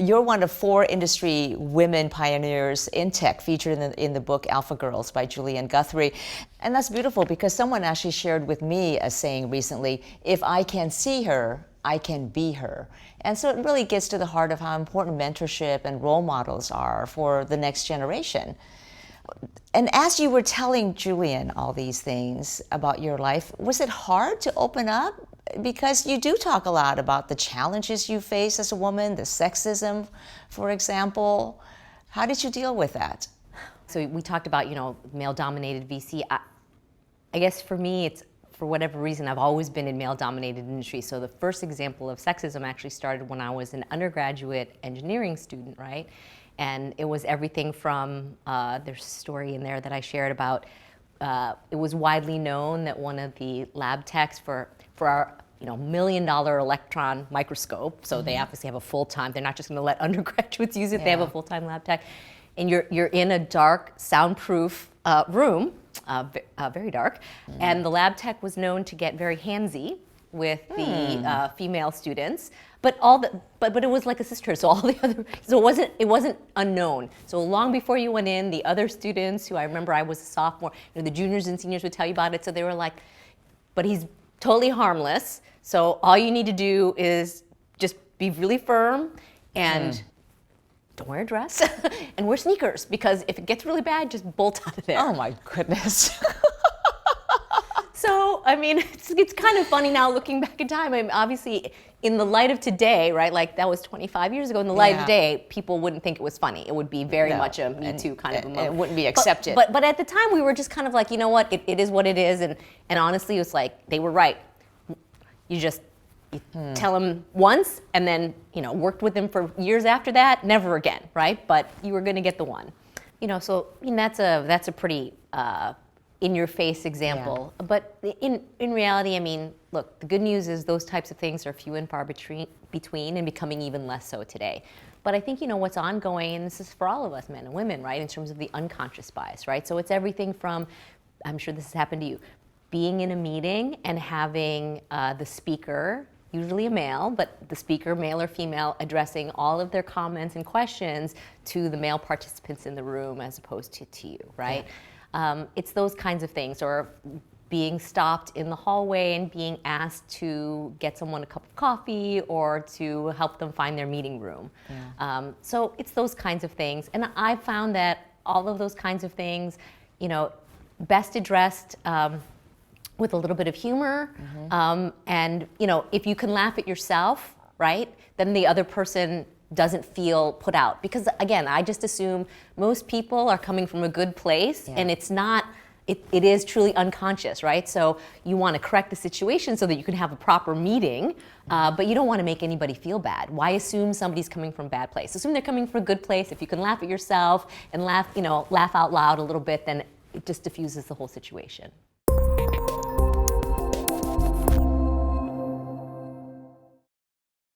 You're one of 4 industry women pioneers in tech featured in the book Alpha Girls by Julianne Guthrie. And that's beautiful because someone actually shared with me a saying recently, if I can see her, I can be her. And so it really gets to the heart of how important mentorship and role models are for the next generation. And as you were telling Julianne all these things about your life, was it hard to open up? Because you do talk a lot about the challenges you face as a woman, the sexism, for example. How did you deal with that? So we talked about, male-dominated VC. I guess for me, it's for whatever reason, I've always been in male-dominated industries. So the first example of sexism actually started when I was an undergraduate engineering student, right? And it was everything from, there's a story in there that I shared about, it was widely known that one of the lab techs for our $1 million electron microscope, so they obviously have a full-time, they're not just gonna let undergraduates use it, they have a full-time lab tech, and you're in a dark, soundproof room, very dark, and the lab tech was known to get very handsy with the female students, but it was like a sisterhood. So all the other, so it wasn't unknown. So long before you went in, the other students who I remember I was a sophomore, the juniors and seniors would tell you about it. So they were like, but he's totally harmless. So all you need to do is just be really firm and don't wear a dress and wear sneakers, because if it gets really bad, just bolt out of there. Oh my goodness. So, I mean, it's kind of funny now looking back in time. I mean, obviously, in the light of today, right, like that was 25 years ago, in the light of today, people wouldn't think it was funny. It would be very much a Me Too kind of a moment. It wouldn't be accepted. But at the time, we were just kind of like, you know what, it is what it is. And honestly, it was like, they were right. You just tell them once and then, worked with them for years after that, never again, right? But you were going to get the one. So that's a pretty in-your-face example. Yeah. But in reality, I mean, look, the good news is those types of things are few and far between and becoming even less so today. But I think, what's ongoing, and this is for all of us, men and women, right, in terms of the unconscious bias, right? So it's everything from, I'm sure this has happened to you, being in a meeting and having the speaker, usually a male, but the speaker, male or female, addressing all of their comments and questions to the male participants in the room as opposed to you, right? Yeah. It's those kinds of things, or being stopped in the hallway and being asked to get someone a cup of coffee or to help them find their meeting room. Yeah. So it's those kinds of things. And I found that all of those kinds of things, best addressed with a little bit of humor. And, if you can laugh at yourself, right, then the other person doesn't feel put out. Because again, I just assume most people are coming from a good place, and it's not, it is truly unconscious, right? So you want to correct the situation so that you can have a proper meeting, but you don't want to make anybody feel bad. Why assume somebody's coming from a bad place? Assume they're coming from a good place. If you can laugh at yourself and laugh out loud a little bit, then it just diffuses the whole situation.